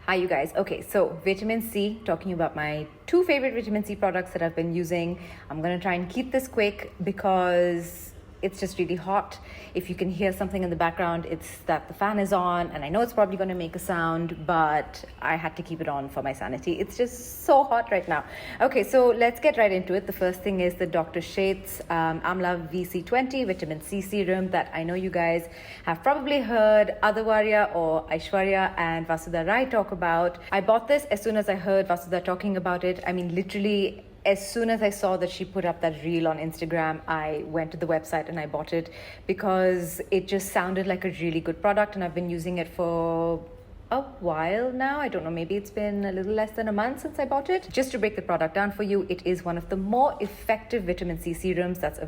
Hi you guys. Okay, so vitamin C, talking about my two favorite vitamin C products that I've been using. I'm gonna try and keep this quick because it's just really hot. If you can hear something in the background, it's that the fan is on, and I know it's probably gonna make a sound, but I had to keep it on for my sanity. It's just so hot right now. Okay, so let's get right into it. The first thing is the Dr. Sheth's Amla VC20 Vitamin C Serum that I know you guys have probably heard Adhavarya or Aishwarya and Vasudha Rai talk about. I bought this as soon as I heard Vasudha talking about it. I mean, literally, as soon as I saw that she put up that reel on Instagram, I went to the website and I bought it because it just sounded like a really good product, and I've been using it for a while now. I don't know, maybe it's been a little less than a month since I bought it. Just to break the product down for you, it is one of the more effective vitamin C serums that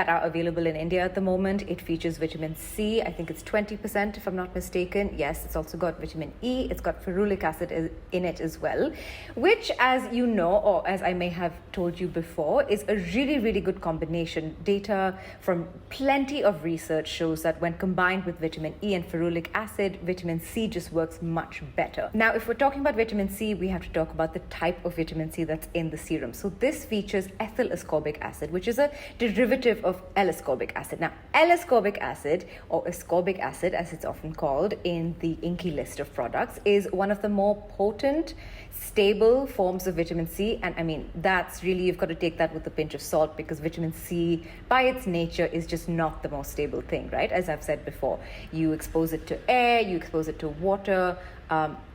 are available in India at the moment. It features vitamin C, I think it's 20% if I'm not mistaken. Yes, it's also got vitamin E, it's got ferulic acid in it as well, which, as you know, or as I may have told you before, is a really, really good combination. Data from plenty of research shows that when combined with vitamin E and ferulic acid, vitamin C just works much better. Now, if we're talking about vitamin C, we have to talk about the type of vitamin C that's in the serum. So this features ethyl ascorbic acid, which is a derivative of L-ascorbic acid. Now, L-ascorbic acid, or ascorbic acid as it's often called in the INCI list of products, is one of the more potent, stable forms of vitamin C. And I mean, that's really, you've got to take that with a pinch of salt, because vitamin C by its nature is just not the most stable thing, right? As I've said before, you expose it to air, you expose it to water,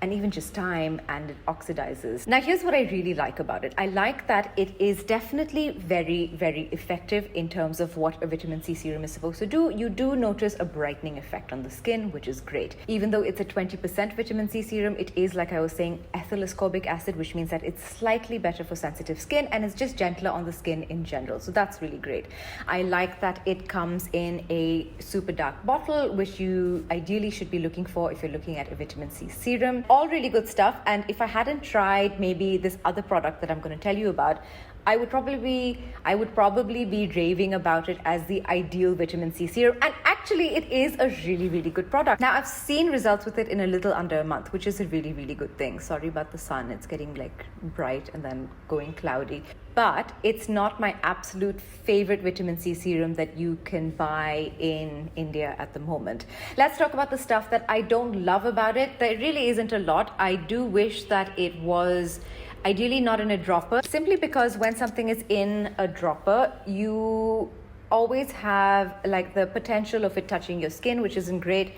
and even just time, and it oxidizes. Now, here's what I really like about it. I like that it is definitely very, very effective in terms of what a vitamin C serum is supposed to do. You do notice a brightening effect on the skin, which is great. Even though it's a 20% vitamin C serum, it is, like I was saying, ethyl ascorbic acid, which means that it's slightly better for sensitive skin, and it's just gentler on the skin in general. So that's really great. I like that it comes in a super dark bottle, which you ideally should be looking for if you're looking at a vitamin C serum. All really good stuff. And if I hadn't tried maybe this other product that I'm going to tell you about, I would probably be raving about it as the ideal vitamin C serum. And actually, it is a really, really good product. Now, I've seen results with it in a little under a month, which is a really, really good thing. Sorry about the sun. It's getting like bright and then going cloudy. But it's not my absolute favorite vitamin C serum that you can buy in India at the moment. Let's talk about the stuff that I don't love about it. There really isn't a lot. I do wish that it was ideally not in a dropper, simply because when something is in a dropper, you always have like the potential of it touching your skin, which isn't great.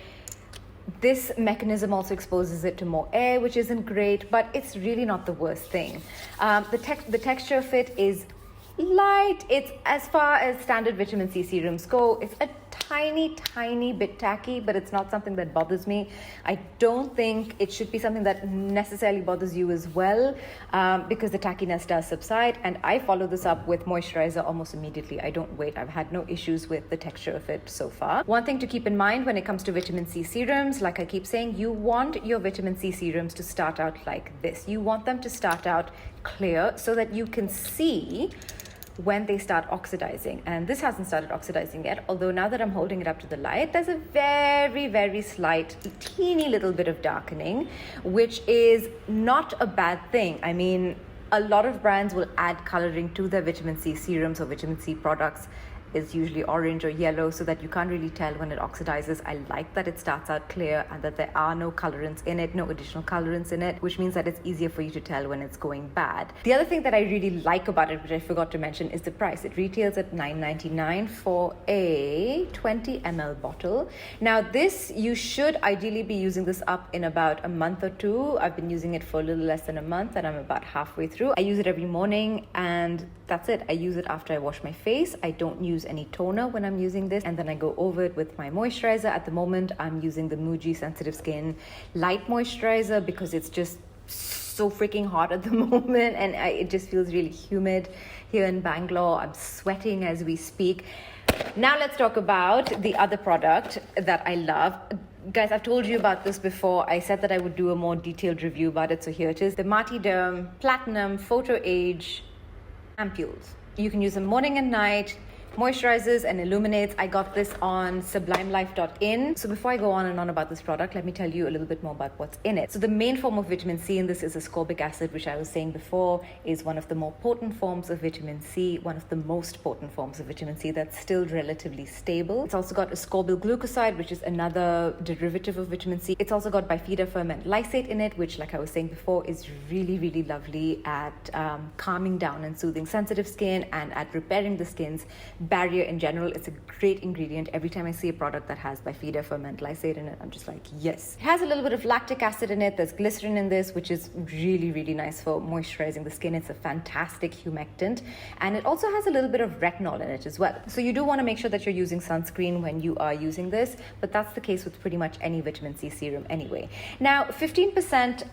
This mechanism also exposes it to more air, which isn't great, but it's really not the worst thing. The texture of it is light. It's, as far as standard vitamin C serums go, it's a tiny bit tacky, but it's not something that bothers me. I don't think it should be something that necessarily bothers you as well, because the tackiness does subside, and I follow this up with moisturizer almost immediately. I don't wait. I've had no issues with the texture of it so far. One thing to keep in mind when it comes to vitamin C serums, like I keep saying, you want your vitamin C serums to start out like this. You want them to start out clear so that you can see when they start oxidizing. And this hasn't started oxidizing yet, although now that I'm holding it up to the light, there's a very, very slight, teeny little bit of darkening, which is not a bad thing. I mean, a lot of brands will add coloring to their vitamin C serums or vitamin C products. Is usually orange or yellow, so that you can't really tell when it oxidizes. I like that it starts out clear and that there are no colorants in it, no additional colorants in it, which means that it's easier for you to tell when it's going bad. The other thing that I really like about it, which I forgot to mention, is the price. It retails at $9.99 for a 20 ml bottle. Now, this, you should ideally be using this up in about a month or two. I've been using it for a little less than a month, and I'm about halfway through. I use it every morning, and that's it. I use it after I wash my face. I don't use any toner when I'm using this, and then I go over it with my moisturizer. At the moment, I'm using the Muji Sensitive Skin Light Moisturizer because it's just so freaking hot at the moment, and it just feels really humid here in Bangalore. I'm sweating as we speak. Now let's talk about the other product that I love. Guys, I've told you about this before. I said that I would do a more detailed review about it, so here it is. The Martiderm Platinum Photo Age ampules. You can use them morning and night. moisturizes and illuminates. I got this on sublimelife.in. So before I go on and on about this product, let me tell you a little bit more about what's in it. So the main form of vitamin C in this is ascorbic acid, which I was saying before is one of the more potent forms of vitamin C, one of the most potent forms of vitamin C that's still relatively stable. It's also got ascorbyl glucoside, which is another derivative of vitamin C. It's also got bifida ferment lysate in it, which, like I was saying before, is really, really lovely at calming down and soothing sensitive skin and at repairing the skin's barrier in general. It's a great ingredient. Every time I see a product that has bifida ferment lysate in it, I'm just like, yes. It has a little bit of lactic acid in it. There's glycerin in this, which is really, really nice for moisturizing the skin. It's a fantastic humectant. And it also has a little bit of retinol in it as well. So you do want to make sure that you're using sunscreen when you are using this, but that's the case with pretty much any vitamin C serum anyway. Now, 15%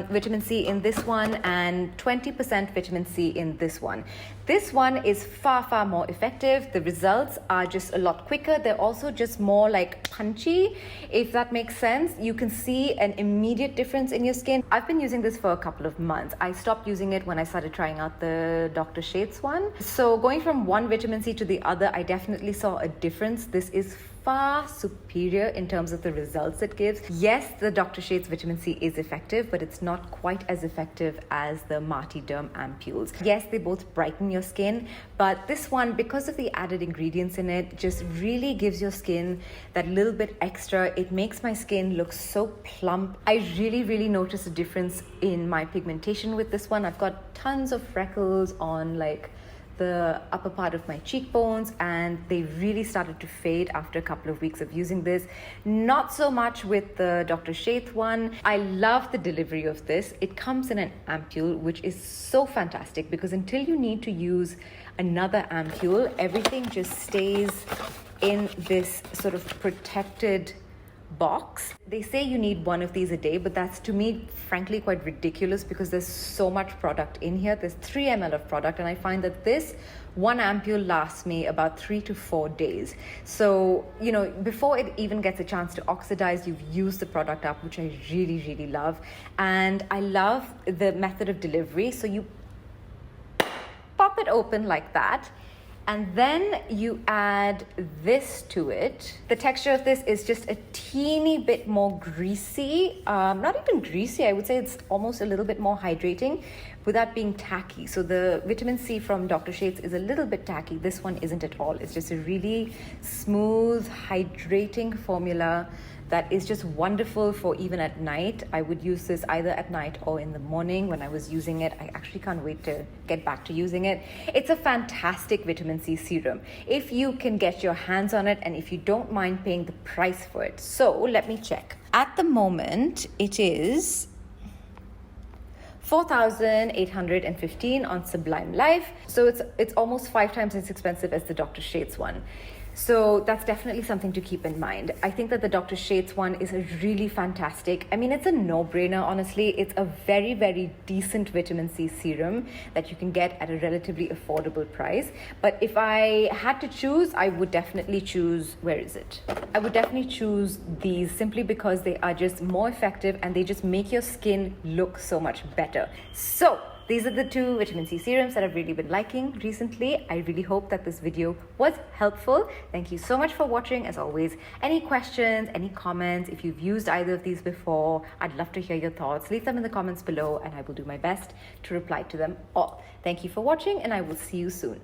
vitamin C in this one and 20% vitamin C in this one. This one is far, far more effective. The results are just a lot quicker. They're also just more like punchy, if that makes sense. You can see an immediate difference in your skin. I've been using this for a couple of months. I stopped using it when I started trying out the Dr. Shades one. So going from one vitamin C to the other, I definitely saw a difference. This is far superior in terms of the results it gives. Yes, the Dr. Shades vitamin C is effective, but it's not quite as effective as the Martiderm ampules. Yes, they both brighten your skin, but this one, because of the added ingredients in it, just really gives your skin that little bit extra. It makes my skin look so plump. I really, really notice a difference in my pigmentation with this one. I've got tons of freckles on like the upper part of my cheekbones, and they really started to fade after a couple of weeks of using this. Not so much with the Dr. Shades one. I love the delivery of this. It comes in an ampule, which is so fantastic because until you need to use another ampule, everything just stays in this sort of protected box. They say you need one of these a day, but that's to me frankly quite ridiculous because there's so much product in here. There's 3 ml of product, and I find that this one ampule lasts me about 3 to 4 days. So, you know, before it even gets a chance to oxidize, you've used the product up, which I really, really love. And I love the method of delivery. So you pop it open like that, and then you add this to it. The texture of this is just a teeny bit more greasy. Not even greasy, I would say it's almost a little bit more hydrating without being tacky. So the vitamin C from Dr. Shades is a little bit tacky. This one isn't at all. It's just a really smooth, hydrating formula that is just wonderful for even at night. I would use this either at night or in the morning when I was using it. I actually can't wait to get back to using it. It's a fantastic vitamin C serum if you can get your hands on it and if you don't mind paying the price for it. So let me check. At the moment, it is 4,815 on Sublime Life. So it's almost 5 times as expensive as the Dr. Shades one. So that's definitely something to keep in mind. I think that the Dr. Shades one is a really fantastic, I mean, it's a no-brainer, honestly. It's a very, very decent vitamin C serum that you can get at a relatively affordable price. But if I had to choose, I would definitely choose, where is it? I would definitely choose these simply because they are just more effective and they just make your skin look so much better. So these are the 2 vitamin C serums that I've really been liking recently. I really hope that this video was helpful. Thank you so much for watching. As always, any questions, any comments, if you've used either of these before, I'd love to hear your thoughts. Leave them in the comments below and I will do my best to reply to them all. Thank you for watching and I will see you soon.